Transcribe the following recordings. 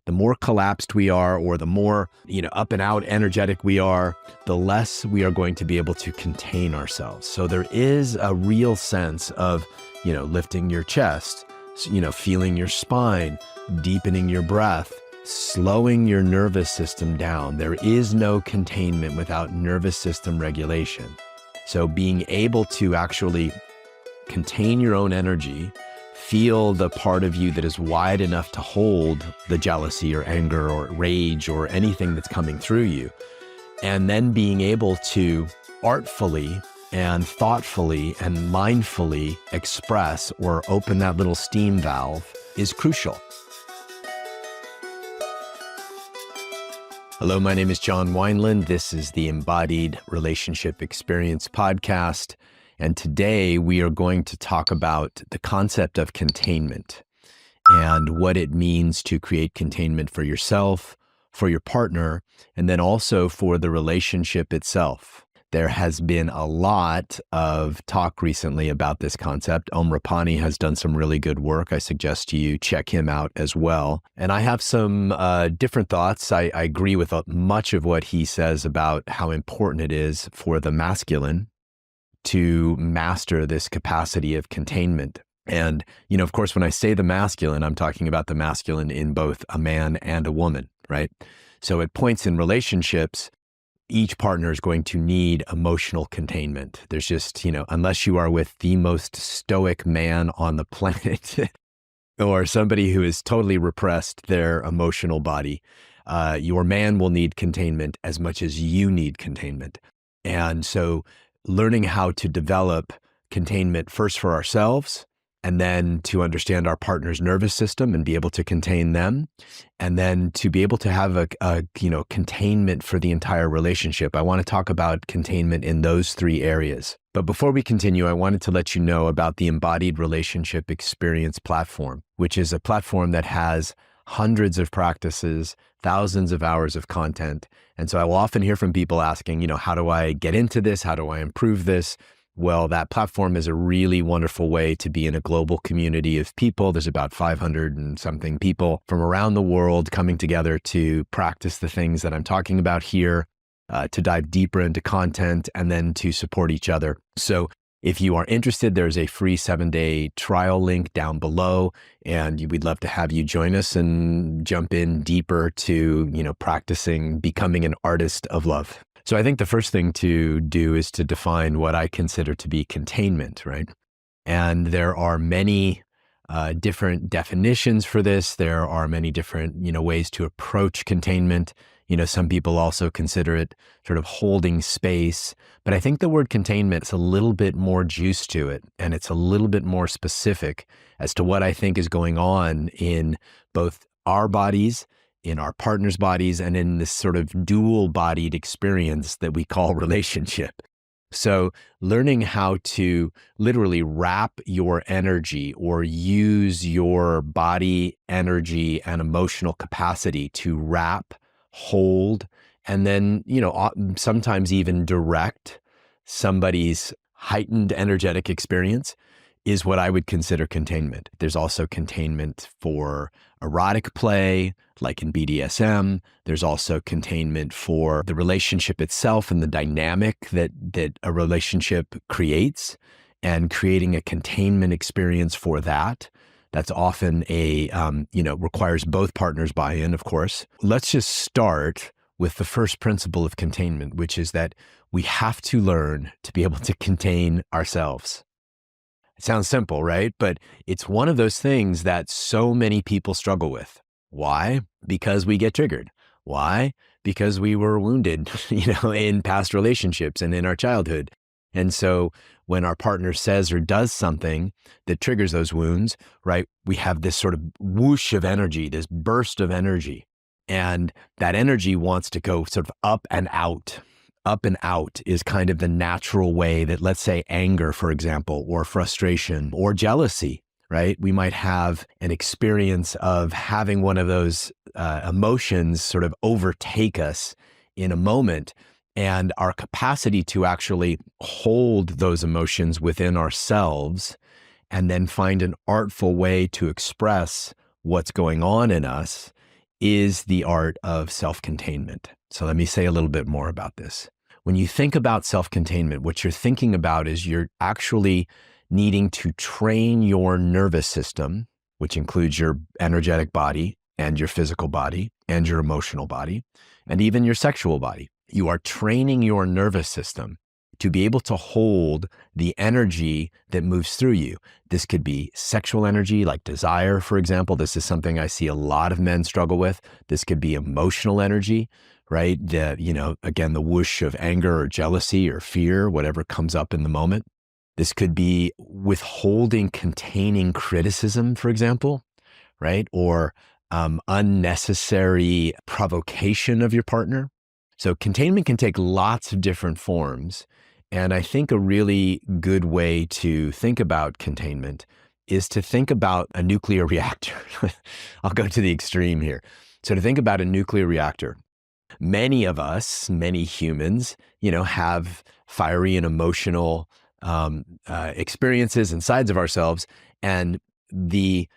the more collapsed we are, or the more, up and out energetic we are, the less we are going to be able to contain ourselves. So there is a real sense of, lifting your chest, feeling your spine, deepening your breath, slowing your nervous system down. There is no containment without nervous system regulation. So being able to actually contain your own energy, feel the part of you that is wide enough to hold the jealousy or anger or rage or anything that's coming through you, and then being able to artfully and thoughtfully and mindfully express or open that little steam valve is crucial. Hello, my name is John Wineland. This is the Embodied Relationship Experience podcast. And today we are going to talk about the concept of containment and what it means to create containment for yourself, for your partner, and then also for the relationship itself. There has been a lot of talk recently about this concept. Om Rapani has done some really good work. I suggest you check him out as well. And I have some different thoughts. I agree with much of what he says about how important it is for the masculine to master this capacity of containment. And, of course, when I say the masculine, I'm talking about the masculine in both a man and a woman, right? So at points in relationships, each partner is going to need emotional containment. There's just, unless you are with the most stoic man on the planet or somebody who has totally repressed their emotional body, your man will need containment as much as you need containment. And so learning how to develop containment first for ourselves, and then to understand our partner's nervous system and be able to contain them, and then to be able to have a containment for the entire relationship. I want to talk about containment in those three areas. But before we continue, I wanted to let you know about the Embodied Relationship Experience platform, which is a platform that has hundreds of practices, thousands of hours of content. And so I will often hear from people asking, how do I get into this? How do I improve this? Well, that platform is a really wonderful way to be in a global community of people. There's about 500 and something people from around the world coming together to practice the things that I'm talking about here, to dive deeper into content, and then to support each other. So if you are interested, there's a free 7-day trial link down below, and we'd love to have you join us and jump in deeper to, practicing becoming an artist of love. So I think the first thing to do is to define what I consider to be containment, right? And there are many different definitions for this. There are many different, ways to approach containment. Some people also consider it sort of holding space, but I think the word containment is a little bit more juice to it, and it's a little bit more specific as to what I think is going on in both our bodies, in our partner's bodies, and in this sort of dual-bodied experience that we call relationship. So learning how to literally wrap your energy or use your body energy and emotional capacity to wrap, hold, and then, sometimes even direct somebody's heightened energetic experience is what I would consider containment. There's also containment for erotic play, like in BDSM. There's also containment for the relationship itself and the dynamic that a relationship creates, and creating a containment experience for that. That's often requires both partners buy-in, of course. Let's just start with the first principle of containment, which is that we have to learn to be able to contain ourselves. It sounds simple, right? But it's one of those things that so many people struggle with. Why? Because we get triggered. Why? Because we were wounded, in past relationships and in our childhood. And so when our partner says or does something that triggers those wounds, right, we have this sort of whoosh of energy, this burst of energy. And that energy wants to go sort of up and out. Up and out is kind of the natural way that, let's say, anger, for example, or frustration or jealousy, right? We might have an experience of having one of those emotions sort of overtake us in a moment, and our capacity to actually hold those emotions within ourselves and then find an artful way to express what's going on in us is the art of self-containment. So let me say a little bit more about this. When you think about self-containment, what you're thinking about is you're actually needing to train your nervous system, which includes your energetic body and your physical body and your emotional body, and even your sexual body. You are training your nervous system to be able to hold the energy that moves through you. This could be sexual energy, like desire, for example. This is something I see a lot of men struggle with. This could be emotional energy, right? Again, the whoosh of anger or jealousy or fear, whatever comes up in the moment. This could be withholding, containing criticism, for example, right? Or unnecessary provocation of your partner. So containment can take lots of different forms. And I think a really good way to think about containment is to think about a nuclear reactor. I'll go to the extreme here. So to think about a nuclear reactor, many of us, many humans, have fiery and emotional experiences and sides of ourselves. And the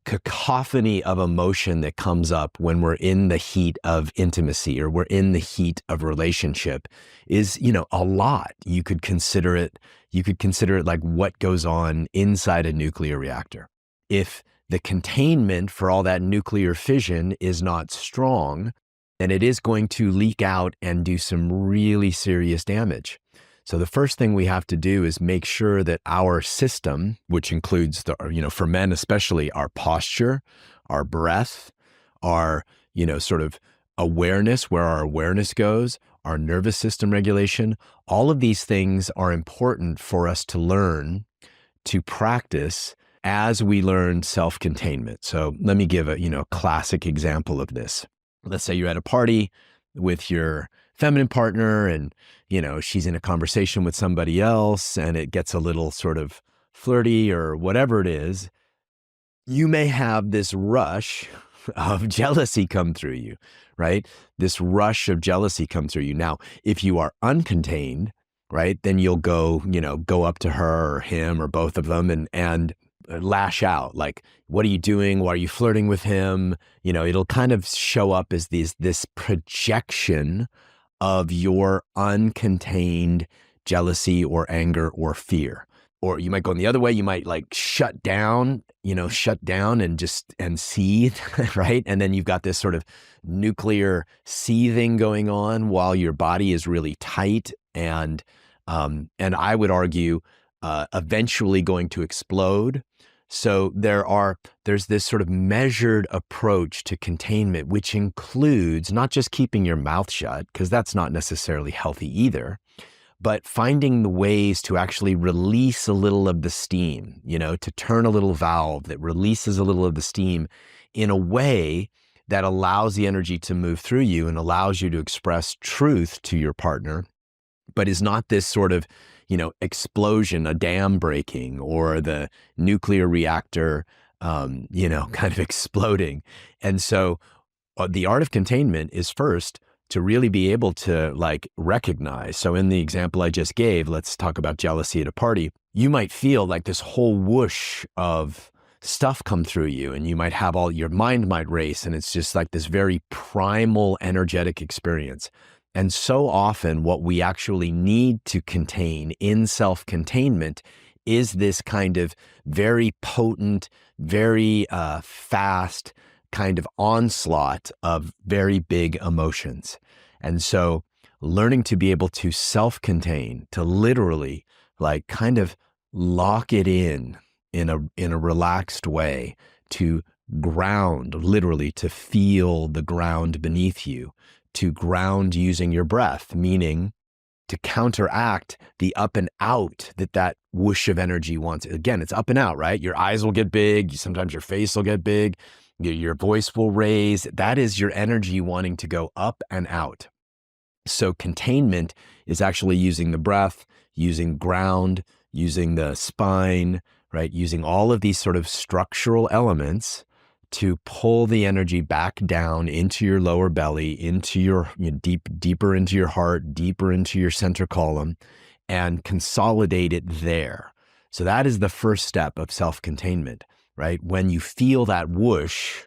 cacophony of emotion that comes up when we're in the heat of intimacy or we're in the heat of relationship is, a lot. You could consider it like what goes on inside a nuclear reactor. If the containment for all that nuclear fission is not strong, then it is going to leak out and do some really serious damage. So the first thing we have to do is make sure that our system, which includes for men especially, our posture, our breath, our, sort of awareness, where our awareness goes, our nervous system regulation, all of these things are important for us to learn, to practice as we learn self-containment. So let me give a classic example of this. Let's say you're at a party with your feminine partner and, she's in a conversation with somebody else and it gets a little sort of flirty or whatever it is. You may have this rush of jealousy come through you, right? This rush of jealousy come through you. Now, if you are uncontained, right, then you'll go up to her or him or both of them and lash out. Like, what are you doing? Why are you flirting with him? It'll kind of show up as this projection of your uncontained jealousy or anger or fear. Or you might go in the other way. You might like shut down and seethe, right? And then you've got this sort of nuclear seething going on while your body is really tight and I would argue eventually going to explode. So there's this sort of measured approach to containment, which includes not just keeping your mouth shut, because that's not necessarily healthy either, but finding the ways to actually release a little of the steam, to turn a little valve that releases a little of the steam in a way that allows the energy to move through you and allows you to express truth to your partner, but is not this sort of explosion, a dam breaking, or the nuclear reactor, kind of exploding. And so the art of containment is first to really be able to recognize. So in the example I just gave, let's talk about jealousy at a party. You might feel like this whole whoosh of stuff come through you and you might have your mind might race and it's just like this very primal energetic experience. And so often what we actually need to contain in self-containment is this kind of very potent, very fast kind of onslaught of very big emotions. And so learning to be able to self-contain, to literally kind of lock it in a relaxed way, to ground, literally to feel the ground beneath you, to ground using your breath, meaning to counteract the up and out that whoosh of energy wants. Again, it's up and out, right? Your eyes will get big. Sometimes your face will get big. Your voice will raise. That is your energy wanting to go up and out. So containment is actually using the breath, using ground, using the spine, right? Using all of these sort of structural elements to pull the energy back down into your lower belly, into your deeper into your heart, deeper into your center column, and consolidate it there. So that is the first step of self-containment, right? When you feel that whoosh,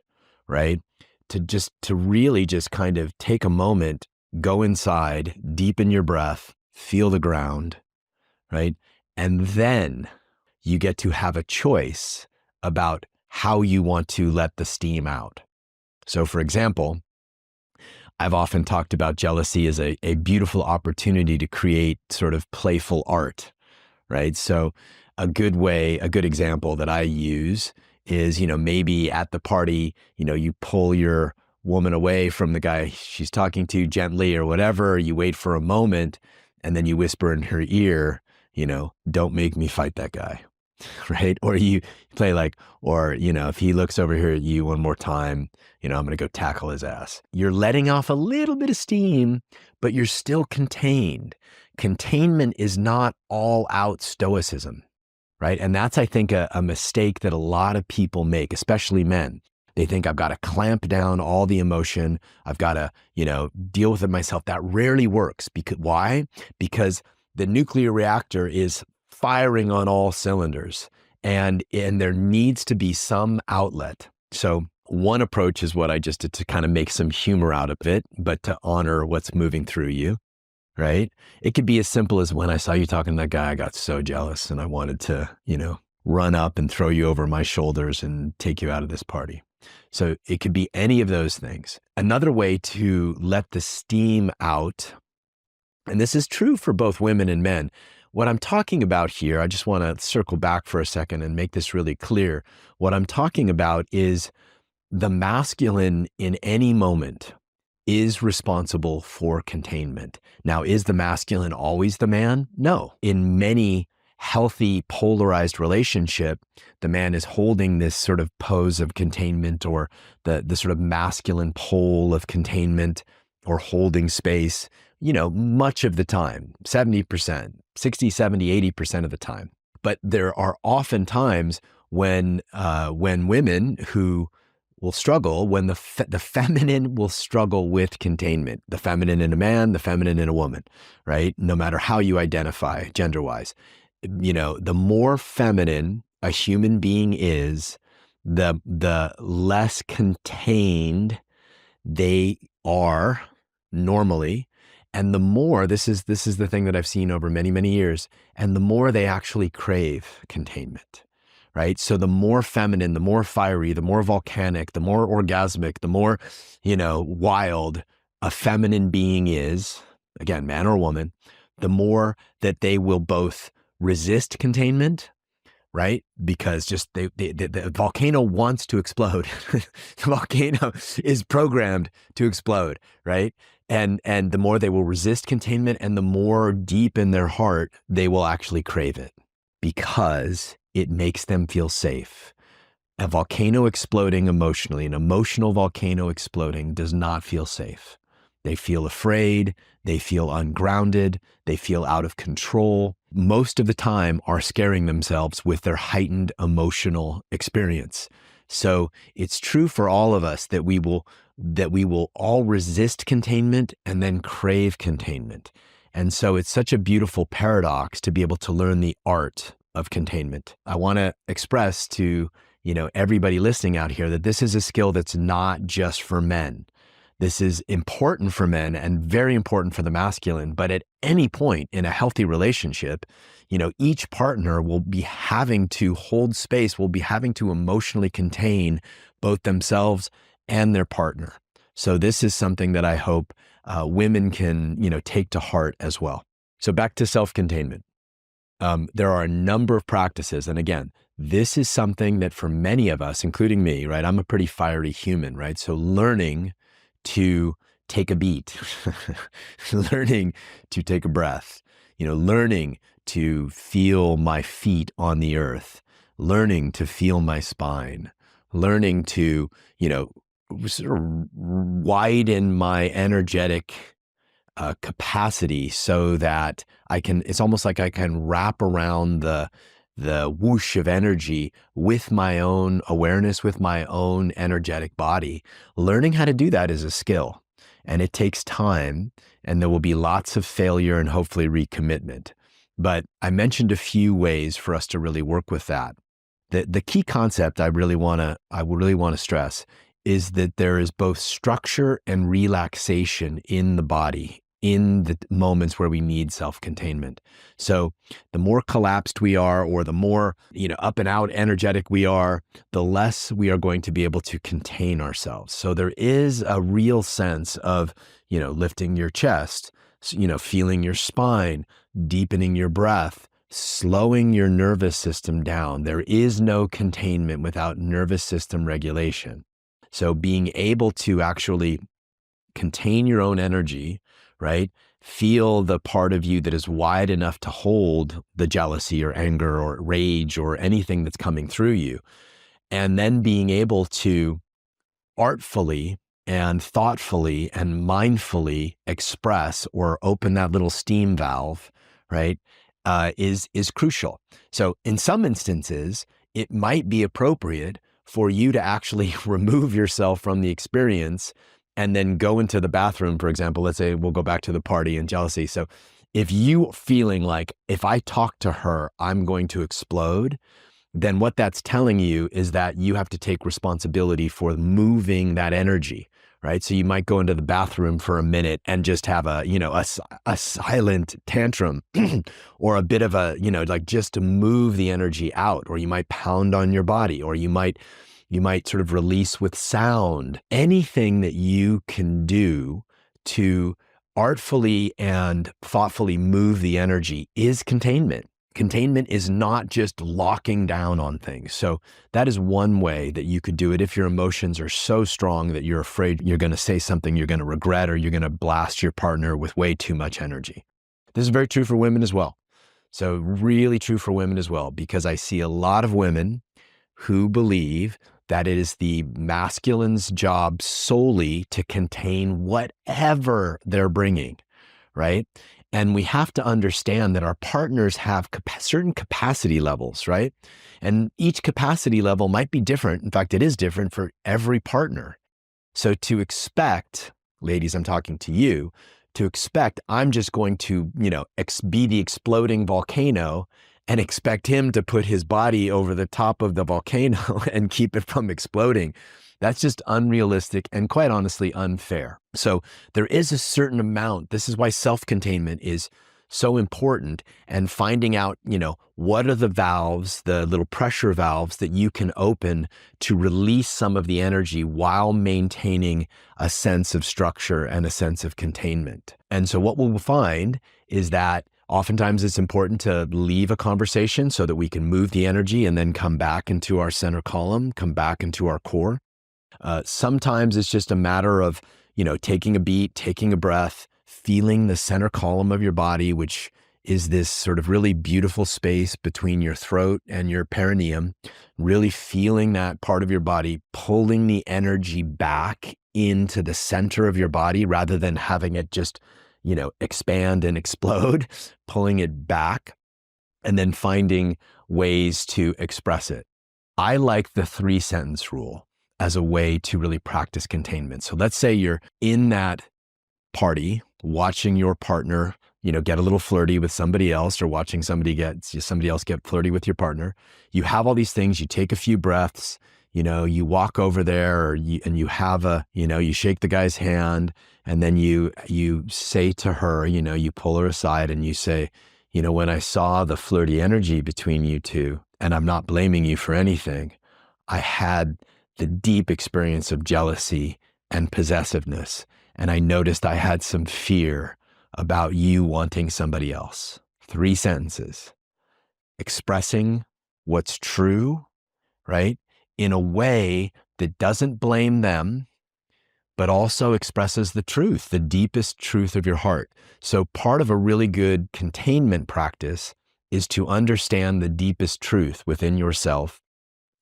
right? to really just kind of take a moment, go inside, deepen your breath, feel the ground, right? And then you get to have a choice about how you want to let the steam out. So for example, I've often talked about jealousy as a beautiful opportunity to create sort of playful art, right? So a good example that I use is, maybe at the party, you pull your woman away from the guy she's talking to gently or whatever, you wait for a moment, and then you whisper in her ear, don't make me fight that guy, right? Or you play if he looks over here at you one more time, I'm going to go tackle his ass. You're letting off a little bit of steam, but you're still contained. Containment is not all out stoicism, right? And that's, I think, a mistake that a lot of people make, especially men. They think I've got to clamp down all the emotion. I've got to, deal with it myself. That rarely works. Why? Because the nuclear reactor is firing on all cylinders, and there needs to be some outlet. So one approach is what I just did to kind of make some humor out of it, but to honor what's moving through you, right? It could be as simple as, when I saw you talking to that guy, I got so jealous and I wanted to, run up and throw you over my shoulders and take you out of this party. So it could be any of those things. Another way to let the steam out, and this is true for both women and men. What I'm talking about here, I just want to circle back for a second and make this really clear. What I'm talking about is the masculine in any moment is responsible for containment. Now, is the masculine always the man? No. In many healthy, polarized relationship, the man is holding this sort of pose of containment, or the sort of masculine pole of containment, or holding space, much of the time, 70%, 60, 70, 80% of the time. But there are often times when women who will struggle, when the feminine will struggle with containment, the feminine in a man, the feminine in a woman, right? No matter how you identify gender-wise, the more feminine a human being is, the less contained they are normally. And the more, this is the thing that I've seen over many, many years, and the more they actually crave containment, right? So the more feminine, the more fiery, the more volcanic, the more orgasmic, the more, wild a feminine being is, again, man or woman, the more that they will both resist containment, right? Because just the volcano wants to explode. The volcano is programmed to explode, right? And the more they will resist containment, and the more deep in their heart they will actually crave it, because it makes them feel safe. A volcano exploding emotionally, an emotional volcano exploding, does not feel safe. They feel afraid, they feel ungrounded, they feel out of control. Most of the time are scaring themselves with their heightened emotional experience. So it's true for all of us that we will all resist containment and then crave containment. And so it's such a beautiful paradox to be able to learn the art of containment. I want to express to, everybody listening out here that this is a skill that's not just for men. This is important for men and very important for the masculine. But at any point in a healthy relationship, each partner will be having to hold space, will be having to emotionally contain both themselves and their partner. So this is something that I hope women can, take to heart as well. So back to self-containment. There are a number of practices. And again, this is something that for many of us, including me, right? I'm a pretty fiery human, right? So learning to take a beat, learning to take a breath, learning to feel my feet on the earth, learning to feel my spine, learning to, sort of widen my energetic capacity so that it's almost like I can wrap around the whoosh of energy with my own awareness, with my own energetic body. Learning how to do that is a skill, and it takes time, and there will be lots of failure and hopefully recommitment. But I mentioned a few ways for us to really work with that. The key concept I really want to stress is that there is both structure and relaxation in the body in the moments where we need self-containment. So the more collapsed we are, or the more, up and out energetic we are, the less we are going to be able to contain ourselves. So there is a real sense of, lifting your chest, feeling your spine, deepening your breath, slowing your nervous system down. There is no containment without nervous system regulation. So being able to actually contain your own energy, right? Feel the part of you that is wide enough to hold the jealousy or anger or rage or anything that's coming through you. And then being able to artfully and thoughtfully and mindfully express or open that little steam valve, right, is crucial. So in some instances, it might be appropriate for you to actually remove yourself from the experience and then go into the bathroom, for example. Let's say we'll go back to the party and jealousy. So if you feeling like, if I talk to her, I'm going to explode, then what that's telling you is that you have to take responsibility for moving that energy, right? So you might go into the bathroom for a minute and just have a silent tantrum or a bit of a, like just to move the energy out, or you might pound on your body, or you might sort of release with sound. Anything that you can do to artfully and thoughtfully move the energy is containment. Containment is not just locking down on things. So that is one way that you could do it if your emotions are so strong that you're afraid you're going to say something you're going to regret, or you're going to blast your partner with way too much energy. This is very true for women as well. So really true for women as well, because I see a lot of women who believe that it is the masculine's job solely to contain whatever they're bringing, right? And we have to understand that our partners have certain capacity levels, right? And each capacity level might be different. In fact, it is different for every partner. So to expect, ladies, I'm talking to you, to expect I'm just going to, be the exploding volcano and expect him to put his body over the top of the volcano and keep it from exploding. That's just unrealistic and, quite honestly, unfair. So there is a certain amount. This is why self-containment is so important, and finding out, what are the valves, the little pressure valves that you can open to release some of the energy while maintaining a sense of structure and a sense of containment. And so what we'll find is that oftentimes it's important to leave a conversation so that we can move the energy and then come back into our center column, come back into our core. Sometimes it's just a matter of, taking a beat, taking a breath, feeling the center column of your body, which is this sort of really beautiful space between your throat and your perineum, really feeling that part of your body, pulling the energy back into the center of your body rather than having it just, expand and explode, pulling it back, and then finding ways to express it. I like the 3-sentence rule as a way to really practice containment. So let's say you're in that party, watching your partner, get a little flirty with somebody else, or watching somebody else get flirty with your partner. You have all these things, you take a few breaths, you walk over there, and you have you shake the guy's hand, and then you say to her, you pull her aside and you say, when I saw the flirty energy between you two, and I'm not blaming you for anything, I had the deep experience of jealousy and possessiveness. And I noticed I had some fear about you wanting somebody else. 3 sentences. Expressing what's true, right? In a way that doesn't blame them, but also expresses the truth, the deepest truth of your heart. So part of a really good containment practice is to understand the deepest truth within yourself,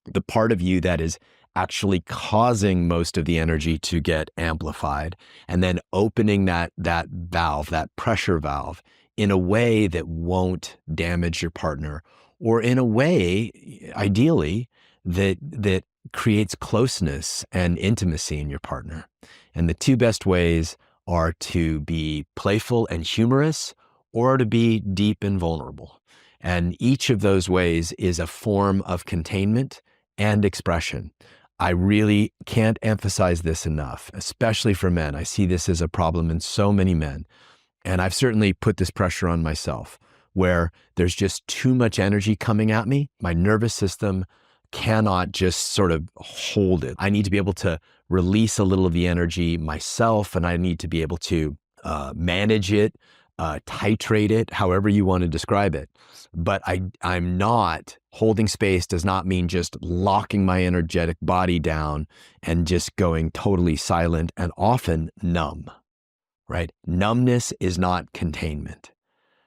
the part of you that is actually causing most of the energy to get amplified, and then opening that valve, that pressure valve, in a way that won't damage your partner, or in a way, ideally, that creates closeness and intimacy in your partner. And the 2 best ways are to be playful and humorous, or to be deep and vulnerable. And each of those ways is a form of containment and expression. I really can't emphasize this enough, especially for men. I see this as a problem in so many men. And I've certainly put this pressure on myself where there's just too much energy coming at me. My nervous system cannot just sort of hold it. I need to be able to release a little of the energy myself, and I need to be able to manage it, titrate it, however you want to describe it. But I'm not holding space does not mean just locking my energetic body down and just going totally silent and often numb, right? Numbness is not containment.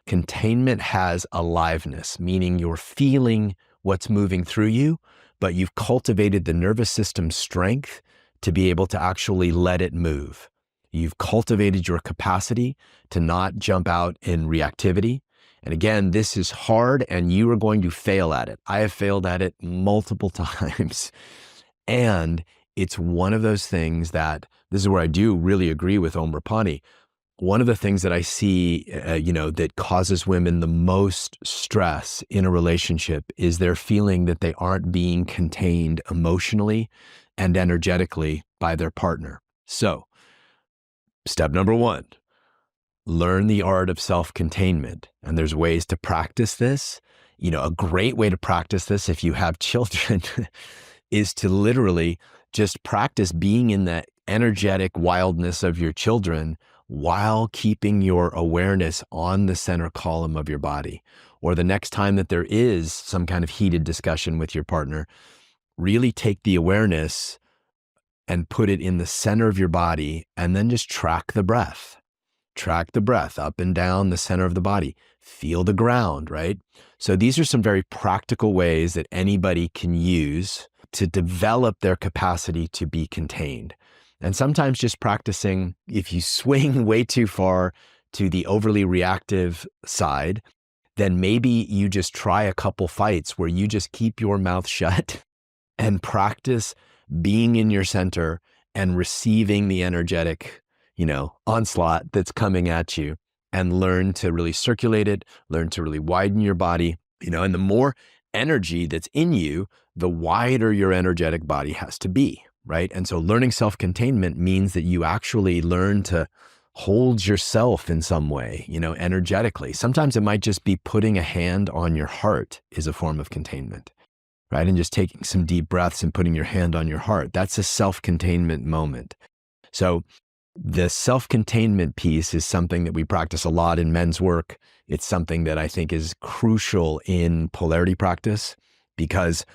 Containment has aliveness, meaning you're feeling what's moving through you, but you've cultivated the nervous system strength to be able to actually let it move. You've cultivated your capacity to not jump out in reactivity. And again, this is hard and you are going to fail at it. I have failed at it multiple times. And it's one of those things that, this is where I do really agree with Omrapani. One of the things that I see, that causes women the most stress in a relationship is their feeling that they aren't being contained emotionally and energetically by their partner. So, step number one, learn the art of self-containment. And there's ways to practice this. A great way to practice this if you have children is to literally just practice being in the energetic wildness of your children while keeping your awareness on the center column of your body. Or the next time that there is some kind of heated discussion with your partner, really take the awareness and put it in the center of your body and then just track the breath. Track the breath up and down the center of the body. Feel the ground, right? So these are some very practical ways that anybody can use to develop their capacity to be contained. And sometimes just practicing, if you swing way too far to the overly reactive side, then maybe you just try a couple fights where you just keep your mouth shut and practice being in your center and receiving the energetic, onslaught that's coming at you, and learn to really circulate it, learn to really widen your body, and the more energy that's in you, the wider your energetic body has to be. Right. And so learning self-containment means that you actually learn to hold yourself in some way, energetically. Sometimes it might just be putting a hand on your heart is a form of containment, right? And just taking some deep breaths and putting your hand on your heart. That's a self-containment moment. So the self-containment piece is something that we practice a lot in men's work. It's something that I think is crucial in polarity practice, because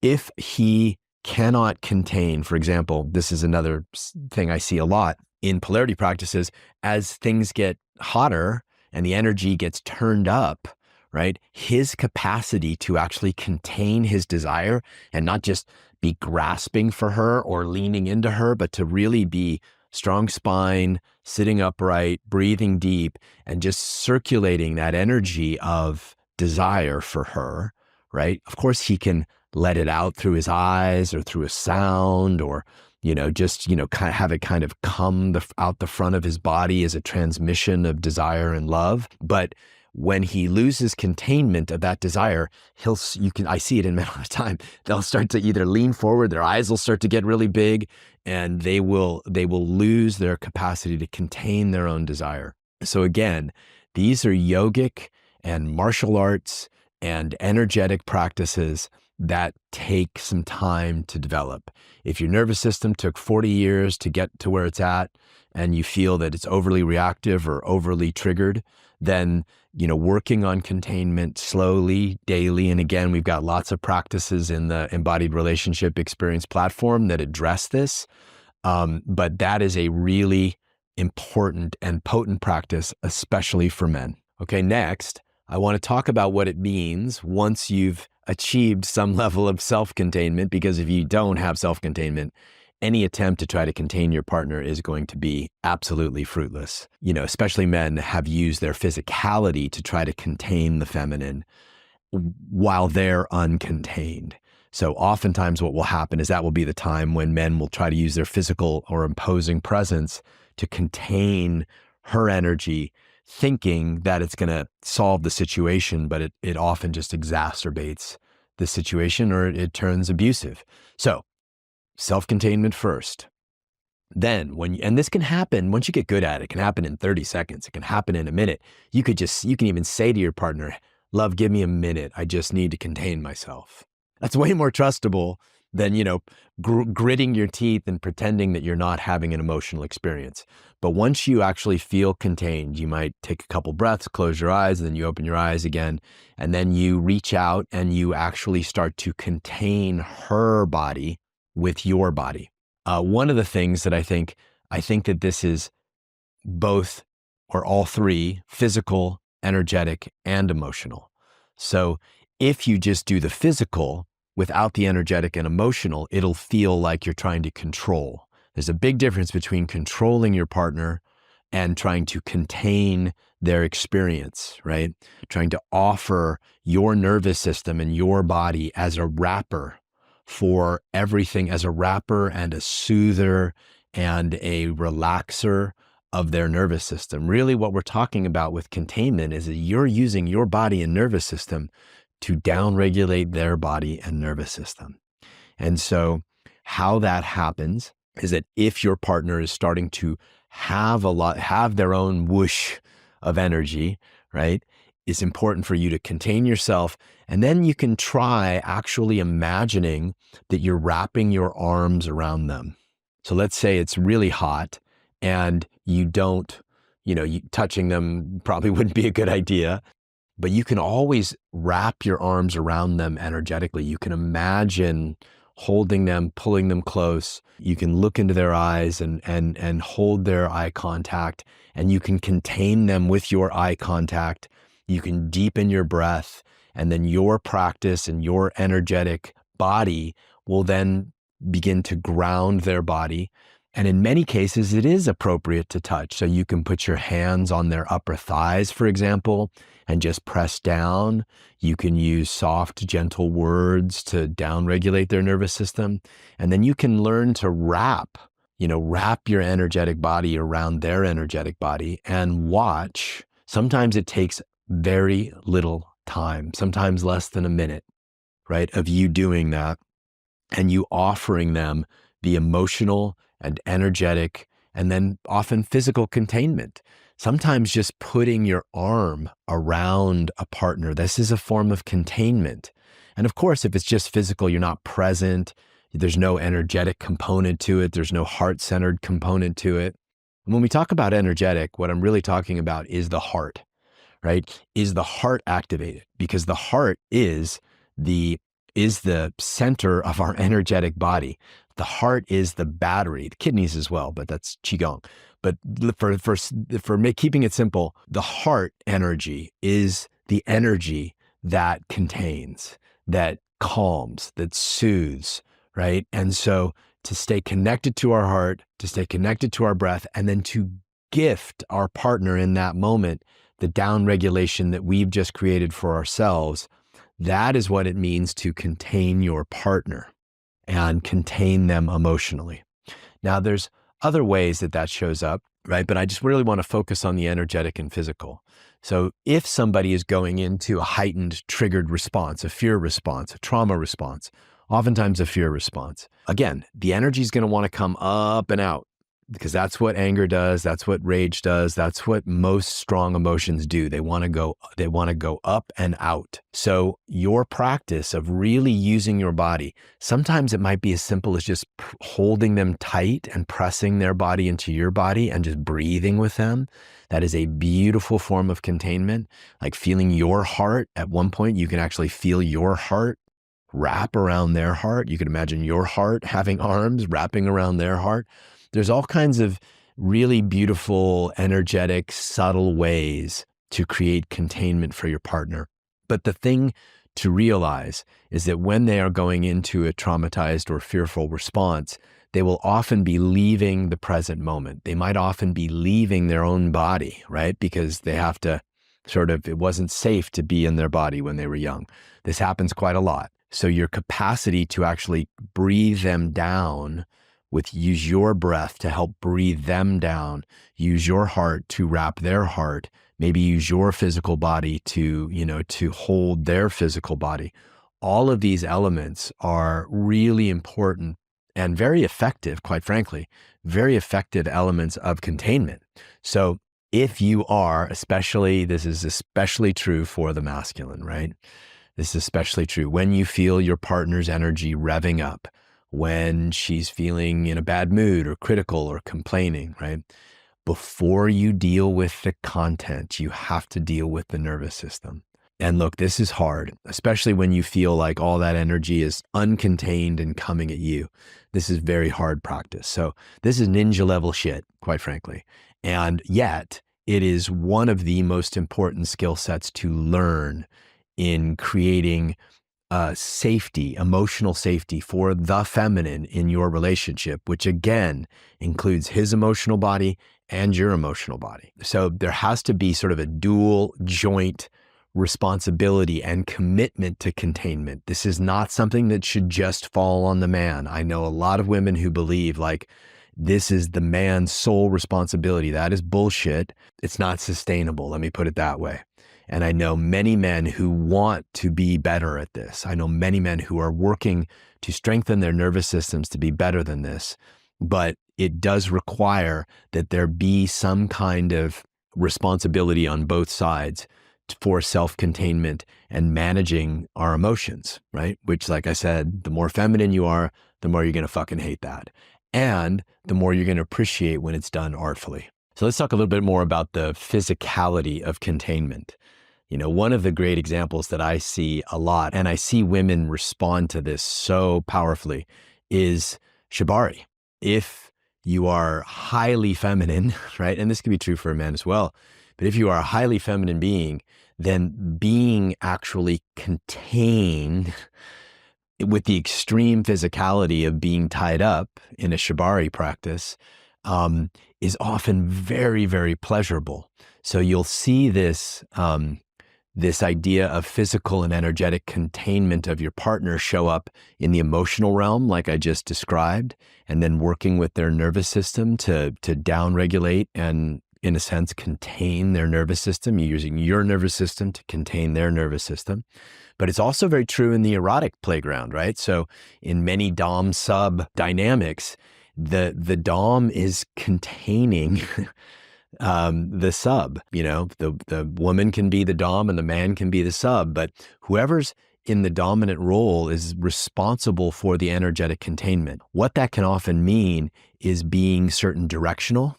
if he cannot contain, for example, this is another thing I see a lot in polarity practices, as things get hotter and the energy gets turned up, right? His capacity to actually contain his desire and not just be grasping for her or leaning into her, but to really be strong spine, sitting upright, breathing deep, and just circulating that energy of desire for her, right? Of course, he can let it out through his eyes or through a sound, or, kind of have it kind of come out the front of his body as a transmission of desire and love. But when he loses containment of that desire, I see it in men all the time. They'll start to either lean forward, their eyes will start to get really big, and they will lose their capacity to contain their own desire. So again, these are yogic and martial arts and energetic practices that take some time to develop. If your nervous system took 40 years to get to where it's at, and you feel that it's overly reactive or overly triggered, then, working on containment slowly, daily. And again, we've got lots of practices in the Embodied Relationship Experience platform that address this. But that is a really important and potent practice, especially for men. Okay, next, I want to talk about what it means once you've achieved some level of self-containment, because if you don't have self-containment, any attempt to try to contain your partner is going to be absolutely fruitless. Especially men have used their physicality to try to contain the feminine while they're uncontained. So oftentimes what will happen is that will be the time when men will try to use their physical or imposing presence to contain her energy, thinking that it's going to solve the situation, but it often just exacerbates the situation, or it turns abusive. So self-containment first. Then and this can happen once you get good at it, it can happen in 30 seconds. It can happen in a minute. You can even say to your partner, love, give me a minute. I just need to contain myself. That's way more trustable than, gritting your teeth and pretending that you're not having an emotional experience. But once you actually feel contained, you might take a couple breaths, close your eyes, and then you open your eyes again. And then you reach out and you actually start to contain her body with your body. One of the things that I think that this is both or all three: physical, energetic, and emotional. So if you just do the physical without the energetic and emotional, it'll feel like you're trying to control. There's a big difference between controlling your partner and trying to contain their experience, right? Trying to offer your nervous system and your body as a wrapper for everything, as a wrapper and a soother and a relaxer of their nervous system. Really what we're talking about with containment is that you're using your body and nervous system to downregulate their body and nervous system. And so how that happens is that if your partner is starting to have their own whoosh of energy, right? It's important for you to contain yourself. And then you can try actually imagining that you're wrapping your arms around them. So let's say it's really hot and you don't, touching them probably wouldn't be a good idea, but you can always wrap your arms around them energetically. You can imagine holding them, pulling them close. You can look into their eyes and hold their eye contact, and you can contain them with your eye contact. You can deepen your breath, and then your practice and your energetic body will then begin to ground their body. And in many cases, it is appropriate to touch. So you can put your hands on their upper thighs, for example, and just press down. You can use soft, gentle words to downregulate their nervous system. And then you can learn to wrap your energetic body around their energetic body and watch. Sometimes it takes very little time, sometimes less than a minute, right, of you doing that and you offering them the emotional and energetic and then often physical containment. Sometimes just putting your arm around a partner, this is a form of containment. And of course, if it's just physical, you're not present, there's no energetic component to it, there's no heart-centered component to it. And when we talk about energetic, what I'm really talking about is the heart, right? Is the heart activated? Because the heart is the center of our energetic body. The heart is the battery, the kidneys as well, but that's Qigong. But keeping it simple, the heart energy is the energy that contains, that calms, that soothes, right? And so to stay connected to our heart, to stay connected to our breath, and then to gift our partner in that moment the downregulation that we've just created for ourselves, that is what it means to contain your partner and contain them emotionally. Now, there's other ways that shows up, right? But I just really want to focus on the energetic and physical. So if somebody is going into a heightened triggered response, a fear response, a trauma response, oftentimes a fear response, again, the energy is going to want to come up and out because that's what anger does. That's what rage does. That's what most strong emotions do. They want to go up and out. So your practice of really using your body, sometimes it might be as simple as just holding them tight and pressing their body into your body and just breathing with them. That is a beautiful form of containment, like feeling your heart. At one point, you can actually feel your heart wrap around their heart. You can imagine your heart having arms wrapping around their heart. There's all kinds of really beautiful, energetic, subtle ways to create containment for your partner. But the thing to realize is that when they are going into a traumatized or fearful response, they will often be leaving the present moment. They might often be leaving their own body, right? Because they have to it wasn't safe to be in their body when they were young. This happens quite a lot. So your capacity to actually breathe them down use your breath to help breathe them down, use your heart to wrap their heart, maybe use your physical body to hold their physical body. All of these elements are really important and very effective, quite frankly, very effective elements of containment. So if you are, this is especially true for the masculine, right? This is especially true when you feel your partner's energy revving up, when she's feeling in a bad mood or critical or complaining, right? Before you deal with the content, you have to deal with the nervous system. And look, this is hard, especially when you feel like all that energy is uncontained and coming at you. This is very hard practice. So this is ninja level shit, quite frankly. And yet it is one of the most important skill sets to learn in creating safety, emotional safety for the feminine in your relationship, which again includes his emotional body and your emotional body. So there has to be sort of a dual joint responsibility and commitment to containment. This is not something that should just fall on the man. I know a lot of women who believe like this is the man's sole responsibility. That is bullshit. It's not sustainable. Let me put it that way. And I know many men who want to be better at this. I know many men who are working to strengthen their nervous systems to be better than this. But it does require that there be some kind of responsibility on both sides for self-containment and managing our emotions, right? Which, like I said, the more feminine you are, the more you're going to fucking hate that. And the more you're going to appreciate when it's done artfully. So let's talk a little bit more about the physicality of containment. You know, one of the great examples that I see a lot, and I see women respond to this so powerfully, is shibari. If you are highly feminine, right? And this can be true for a man as well. But if you are a highly feminine being, then being actually contained with the extreme physicality of being tied up in a shibari practice is often very, very pleasurable. So you'll see this, this idea of physical and energetic containment of your partner show up in the emotional realm, like I just described, and then working with their nervous system to downregulate and, in a sense, contain their nervous system. You're using your nervous system to contain their nervous system. But it's also very true in the erotic playground, right? So in many dom-sub dynamics, the dom is containing the sub. You know, the woman can be the dom and the man can be the sub, but whoever's in the dominant role is responsible for the energetic containment. What that can often mean is being certain directional.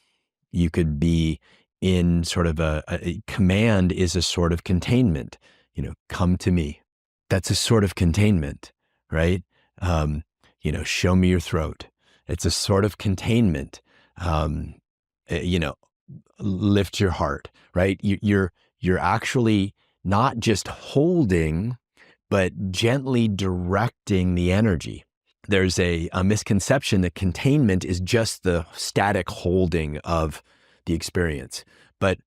You could be in sort of a command is a sort of containment, you know, come to me. That's a sort of containment, right? You know, show me your throat. It's a sort of containment. You know, lift your heart, right? You're actually not just holding, but gently directing the energy. There's a misconception that containment is just the static holding of the experience, but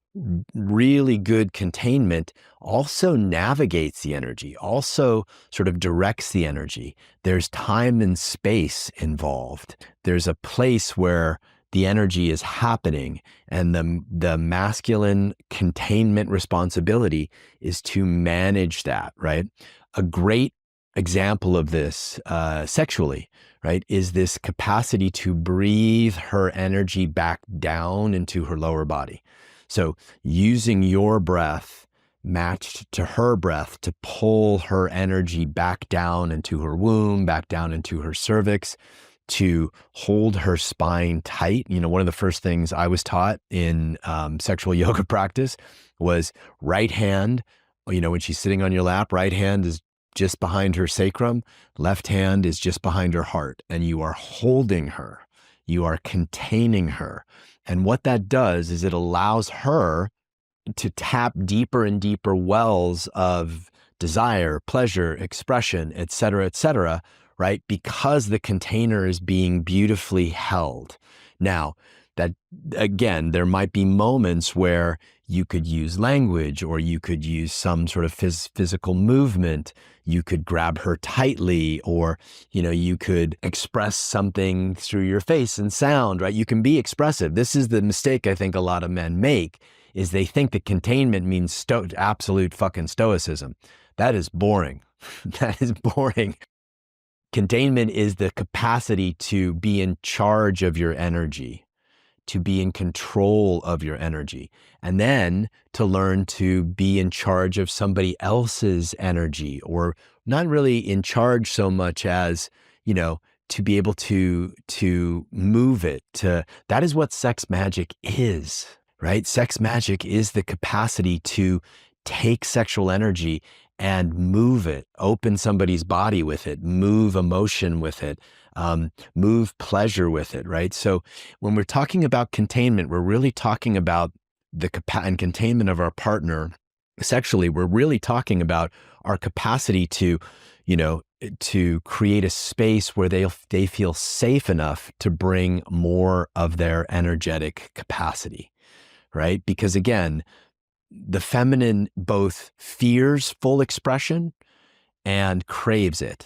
really good containment also navigates the energy, also sort of directs the energy. There's time and space involved. There's a place where the energy is happening, and the masculine containment responsibility is to manage that, right? A great example of this sexually, right, is this capacity to breathe her energy back down into her lower body. So using your breath matched to her breath to pull her energy back down into her womb, back down into her cervix, to hold her spine tight. You know, one of the first things I was taught in sexual yoga practice was right hand, you know, when she's sitting on your lap, right hand is just behind her sacrum, left hand is just behind her heart, and you are holding her, you are containing her. And what that does is it allows her to tap deeper and deeper wells of desire, pleasure, expression, et cetera, right? Because the container is being beautifully held. Now, that again, there might be moments where you could use language, or you could use some sort of physical movement. You could grab her tightly, or, you know, you could express something through your face and sound, right? You can be expressive. This is the mistake I think a lot of men make, is they think that containment means absolute fucking stoicism. That is boring. That is boring. Containment is the capacity to be in charge of your energy, to be in control of your energy, and then to learn to be in charge of somebody else's energy, or not really in charge so much as, to be able to move it. That is what sex magic is, right? Sex magic is the capacity to take sexual energy and move it, open somebody's body with it, move emotion with it, move pleasure with it, right? So when we're talking about containment, we're really talking about the and containment of our partner sexually. We're really talking about our capacity to, to create a space where they feel safe enough to bring more of their energetic capacity, right? Because again, the feminine both fears full expression and craves it.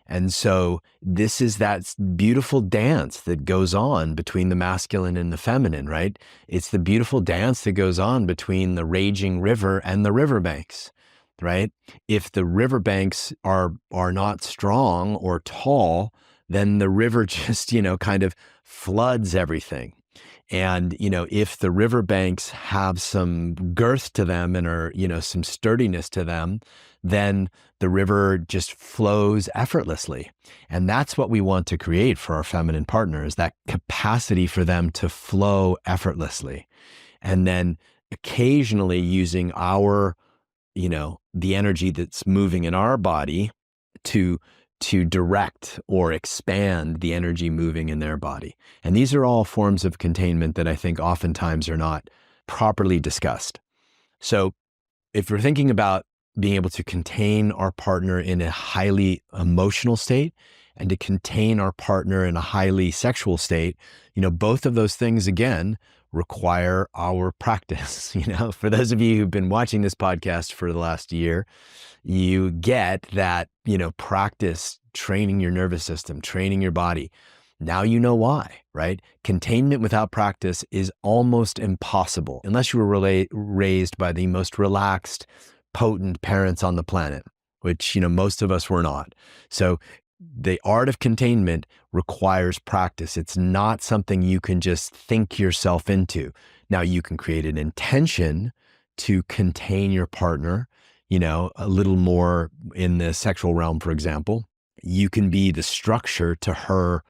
And so this is that beautiful dance that goes on between the masculine and the feminine, right? It's the beautiful dance that goes on between the raging river and the riverbanks, right? If the riverbanks are not strong or tall, then the river just, kind of floods everything. And, if the riverbanks have some girth to them and are, some sturdiness to them, then the river just flows effortlessly. And that's what we want to create for our feminine partners, that capacity for them to flow effortlessly. And then occasionally using our, the energy that's moving in our body to direct or expand the energy moving in their body. And these are all forms of containment that I think oftentimes are not properly discussed. So if we're thinking about being able to contain our partner in a highly emotional state and to contain our partner in a highly sexual state, both of those things, again, require our practice. For those of you who've been watching this podcast for the last year, you get that, practice training your nervous system, training your body. Now you know why, right? Containment without practice is almost impossible unless you were raised by the most relaxed, potent parents on the planet, which, most of us were not. So the art of containment requires practice. It's not something you can just think yourself into. Now you can create an intention to contain your partner, a little more in the sexual realm, for example. You can be the structure to her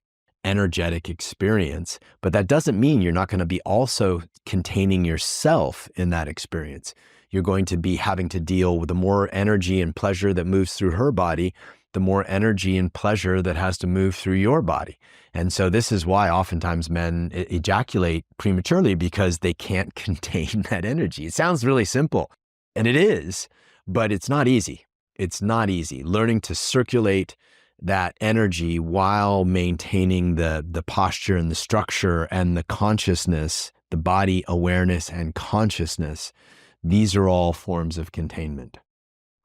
energetic experience, but that doesn't mean you're not going to be also containing yourself in that experience. You're going to be having to deal with the more energy and pleasure that moves through her body, the more energy and pleasure that has to move through your body. And so this is why oftentimes men ejaculate prematurely, because they can't contain that energy. It sounds really simple, and it is, but it's not easy. It's not easy. Learning to circulate that energy while maintaining the posture and the structure and the consciousness, the body awareness and consciousness, these are all forms of containment.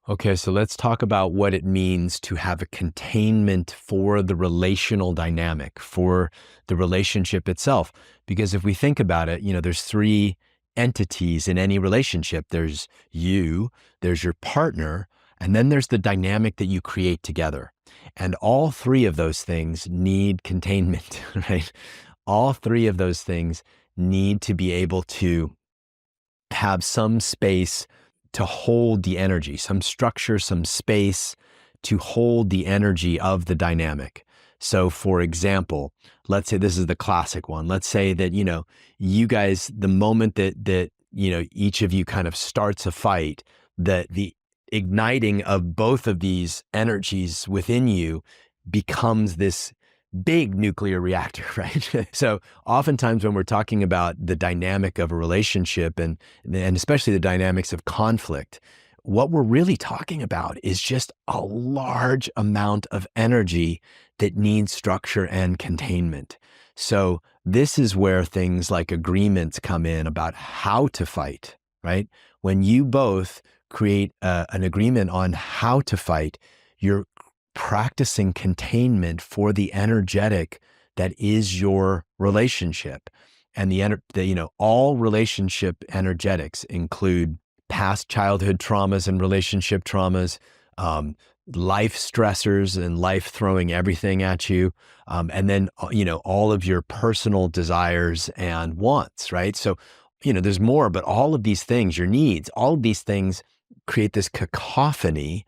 Okay, so let's talk about what it means to have a containment for the relational dynamic, for the relationship itself. Because if we think about it, there's three entities in any relationship. There's you, there's your partner, and then there's the dynamic that you create together. And all three of those things need containment, right? All three of those things need to be able to have some space to hold the energy, some structure, some space to hold the energy of the dynamic. So for example, let's say this is the classic one. Let's say that, you guys, the moment that each of you kind of starts a fight, that the igniting of both of these energies within you becomes this big nuclear reactor, right? So oftentimes when we're talking about the dynamic of a relationship and especially the dynamics of conflict, what we're really talking about is just a large amount of energy that needs structure and containment. So this is where things like agreements come in about how to fight, right? When you both create an agreement on how to fight, you're practicing containment for the energetic that is your relationship. And all relationship energetics include past childhood traumas and relationship traumas, life stressors and life throwing everything at you. And then, all of your personal desires and wants, right? So, there's more, but all of these things, your needs, all of these things create this cacophony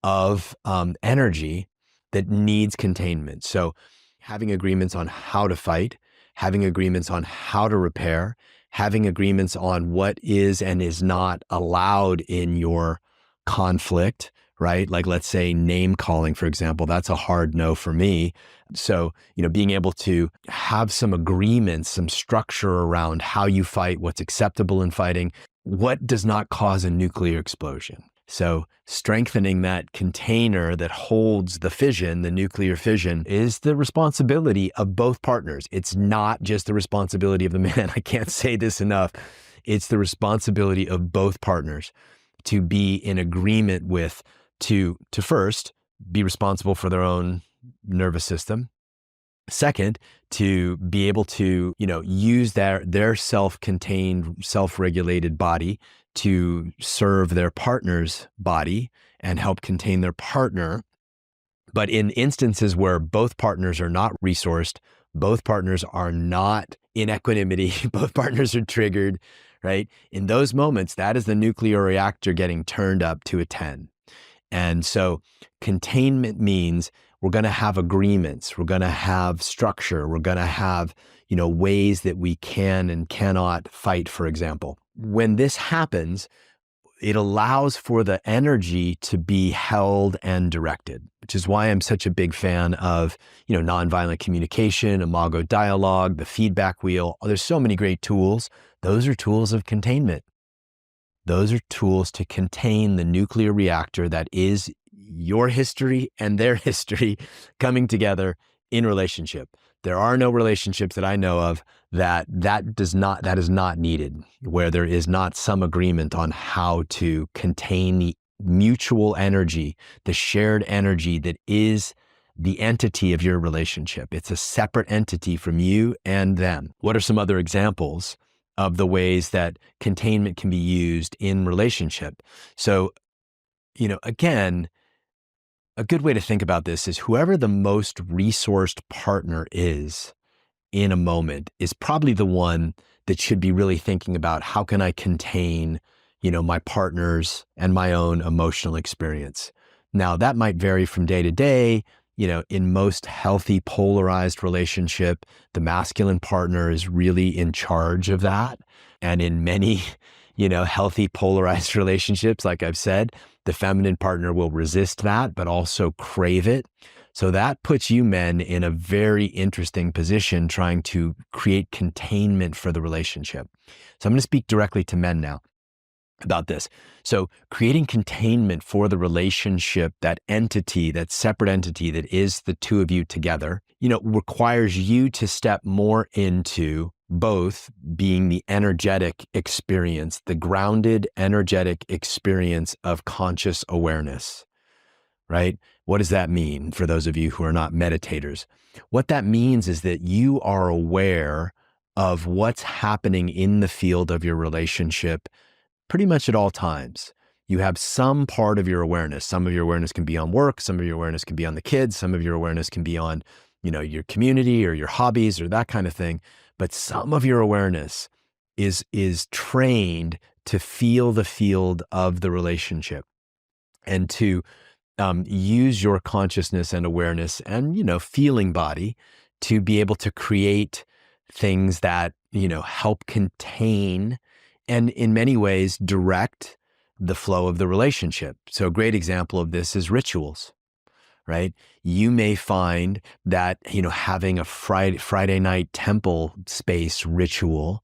of energy that needs containment. So having agreements on how to fight, having agreements on how to repair, having agreements on what is and is not allowed in your conflict, right? Like, let's say name calling, for example, that's a hard no for me. So, being able to have some agreements, some structure around how you fight, what's acceptable in fighting, what does not cause a nuclear explosion. So strengthening that container that holds the fission, the nuclear fission, is the responsibility of both partners. It's not just the responsibility of the man. I can't say this enough. It's the responsibility of both partners to be in agreement with, to first be responsible for their own nervous system. Second, to be able to, use their self-contained, self-regulated body to serve their partner's body and help contain their partner. But in instances where both partners are not resourced, both partners are not in equanimity, both partners are triggered, right? In those moments, that is the nuclear reactor getting turned up to a 10. And so containment means we're going to have agreements, we're going to have structure, we're going to have, ways that we can and cannot fight, for example. When this happens, it allows for the energy to be held and directed, which is why I'm such a big fan of, nonviolent communication, imago dialogue, the feedback wheel. There's so many great tools. Those are tools of containment. Those are tools to contain the nuclear reactor that is your history and their history coming together in relationship. There are no relationships that I know of that is not needed, where there is not some agreement on how to contain the mutual energy, the shared energy that is the entity of your relationship. It's a separate entity from you and them. What are some other examples of the ways that containment can be used in relationship? So, again, a good way to think about this is whoever the most resourced partner is in a moment is probably the one that should be really thinking about how can I contain, my partner's and my own emotional experience. Now, that might vary from day to day. In most healthy polarized relationship, the masculine partner is really in charge of that. And in many, healthy polarized relationships, like I've said, the feminine partner will resist that, but also crave it. So that puts you men in a very interesting position trying to create containment for the relationship. So I'm going to speak directly to men now about this. So creating containment for the relationship, that entity, that separate entity that is the two of you together, requires you to step more into both being the energetic experience, the grounded energetic experience of conscious awareness, right? What does that mean for those of you who are not meditators? What that means is that you are aware of what's happening in the field of your relationship pretty much at all times. You have some part of your awareness. Some of your awareness can be on work. Some of your awareness can be on the kids. Some of your awareness can be on, your community or your hobbies or that kind of thing. But some of your awareness is trained to feel the field of the relationship and to use your consciousness and awareness and, feeling body to be able to create things that, help contain and in many ways direct the flow of the relationship. So a great example of this is rituals, right? You may find that, having a Friday night temple space ritual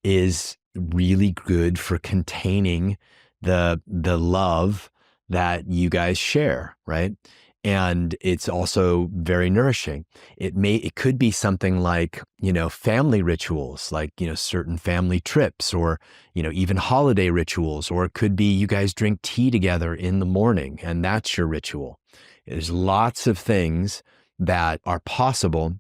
is really good for containing the love that you guys share, right? And it's also very nourishing. It could be something like, family rituals, like, certain family trips or, even holiday rituals, or it could be you guys drink tea together in the morning and that's your ritual. There's lots of things that are possible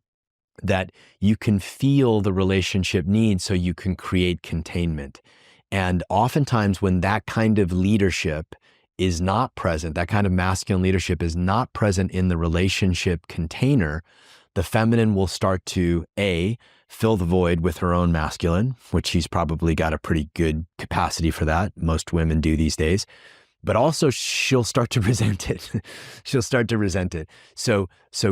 that you can feel the relationship needs so you can create containment. And oftentimes when that kind of leadership is not present, that kind of masculine leadership is not present in the relationship container, the feminine will start to fill the void with her own masculine, which she's probably got a pretty good capacity for that. Most women do these days. But also she'll start to resent it. She'll start to resent it. So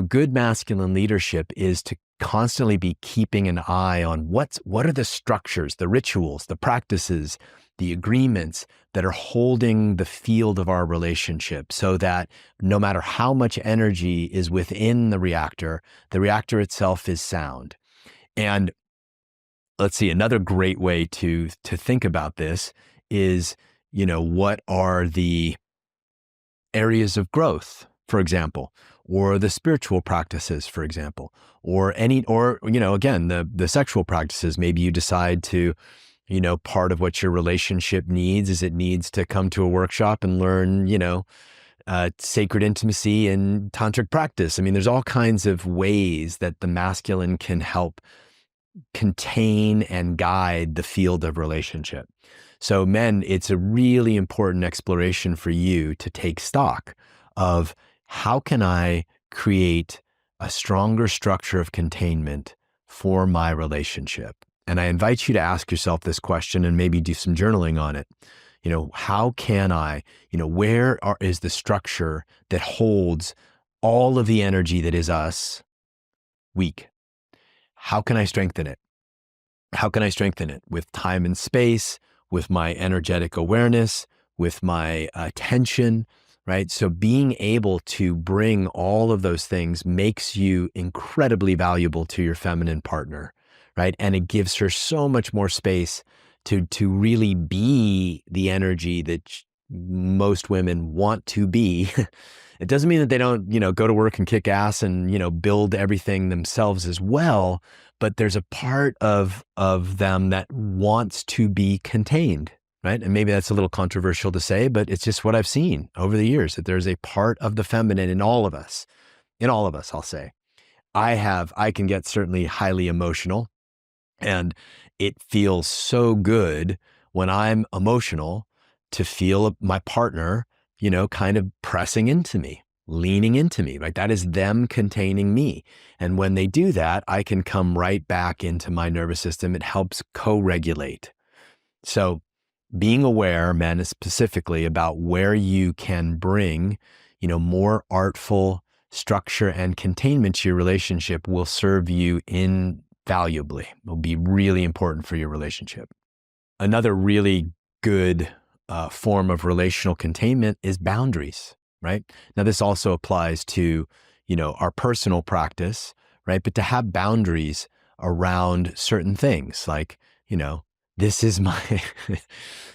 good masculine leadership is to constantly be keeping an eye on what are the structures, the rituals, the practices, the agreements that are holding the field of our relationship, so that no matter how much energy is within the reactor itself is sound. And let's see, another great way to think about this is, what are the areas of growth, for example, or the spiritual practices, for example, or again, the sexual practices. Maybe you decide to, part of what your relationship needs is it needs to come to a workshop and learn, sacred intimacy and tantric practice. I mean, there's all kinds of ways that the masculine can help contain and guide the field of relationship. So men, it's a really important exploration for you to take stock of how can I create a stronger structure of containment for my relationship? And I invite you to ask yourself this question and maybe do some journaling on it. How can I, is the structure that holds all of the energy that is us weak? How can I strengthen it? How can I strengthen it? With time and space, with my energetic awareness, with my attention, right? So being able to bring all of those things makes you incredibly valuable to your feminine partner, right? And it gives her so much more space to really be the energy that most women want to be. It doesn't mean that they don't, go to work and kick ass and, build everything themselves as well, but there's a part of them that wants to be contained, right? And maybe that's a little controversial to say, but it's just what I've seen over the years, that there's a part of the feminine in all of us, I'll say. I can get certainly highly emotional, and it feels so good when I'm emotional to feel my partner, kind of pressing into me, leaning into me, right? That is them containing me. And when they do that, I can come right back into my nervous system. It helps co-regulate. So being aware, men, specifically about where you can bring, more artful structure and containment to your relationship will serve you invaluably. It will be really important for your relationship. Another really good form of relational containment is boundaries, right? Now, this also applies to, our personal practice, right? But to have boundaries around certain things, like, this is my,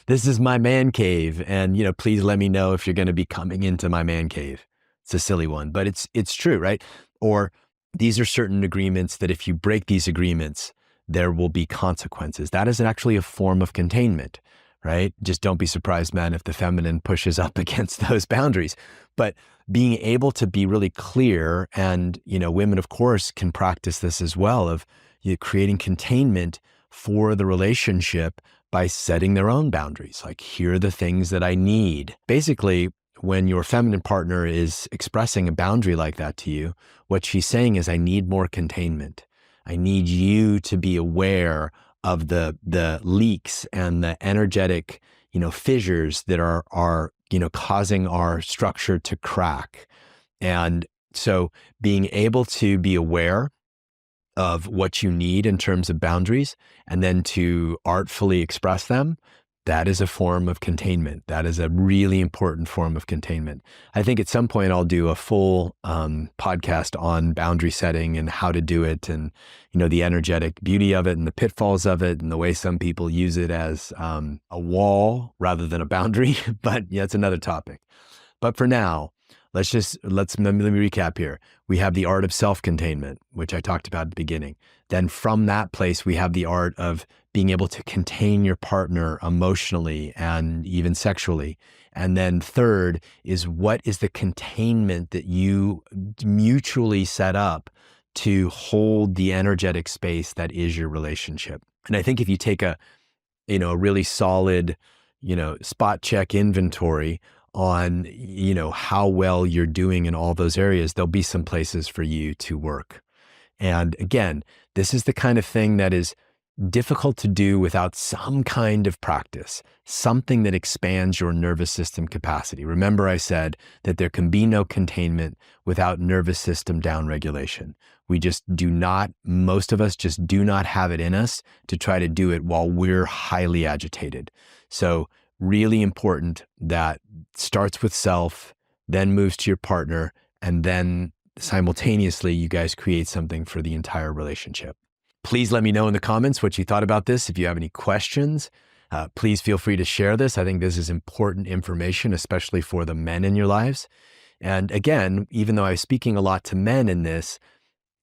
this is my man cave. And, please let me know if you're going to be coming into my man cave. It's a silly one, but it's true, right? Or these are certain agreements that if you break these agreements, there will be consequences. That is actually a form of containment, right? Just don't be surprised, man, if the feminine pushes up against those boundaries. But being able to be really clear, and, women, of course, can practice this as well, of creating containment for the relationship by setting their own boundaries. Like, here are the things that I need. Basically, when your feminine partner is expressing a boundary like that to you, what she's saying is, I need more containment. I need you to be aware of the leaks and the energetic, fissures that are causing our structure to crack. And so being able to be aware of what you need in terms of boundaries, and then to artfully express them, that is a form of containment. That is a really important form of containment. I think at some point I'll do a full podcast on boundary setting and how to do it, and the energetic beauty of it and the pitfalls of it, and the way some people use it as a wall rather than a boundary. But yeah, it's another topic. But for now, let me recap here. We have the art of self-containment, which I talked about at the beginning. Then from that place, we have the art of being able to contain your partner emotionally and even sexually. And then third is, what is the containment that you mutually set up to hold the energetic space that is your relationship? And I think if you take a really solid, spot check inventory on, how well you're doing in all those areas, there'll be some places for you to work. And again, this is the kind of thing that is difficult to do without some kind of practice, something that expands your nervous system capacity. Remember, I said that there can be no containment without nervous system downregulation. We just do not, most of us just do not have it in us to try to do it while we're highly agitated. So really important that starts with self, then moves to your partner, and then simultaneously you guys create something for the entire relationship. Please let me know in the comments what you thought about this. If you have any questions, please feel free to share this. I think this is important information, especially for the men in your lives. And again, even though I was speaking a lot to men in this,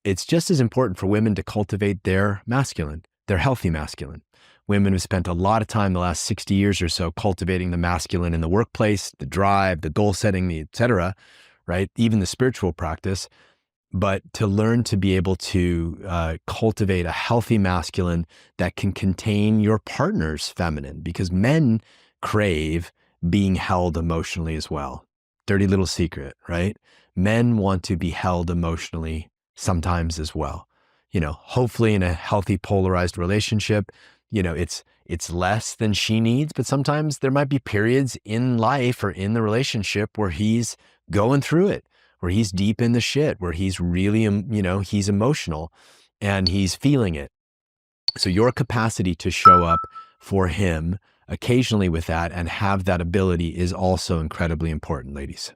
it's just as important for women to cultivate their masculine, their healthy masculine. Women have spent a lot of time the last 60 years or so cultivating the masculine in the workplace, the drive, the goal setting, the et cetera, right? Even the spiritual practice. But to learn to be able to cultivate a healthy masculine that can contain your partner's feminine, because men crave being held emotionally as well. Dirty little secret, right? Men want to be held emotionally sometimes as well. Hopefully in a healthy polarized relationship, it's less than she needs, but sometimes there might be periods in life or in the relationship where he's going through it, where he's deep in the shit, where he's really, he's emotional and he's feeling it. So your capacity to show up for him occasionally with that and have that ability is also incredibly important, ladies.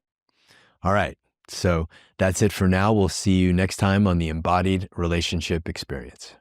All right. So that's it for now. We'll see you next time on the Embodied Relationship Experience.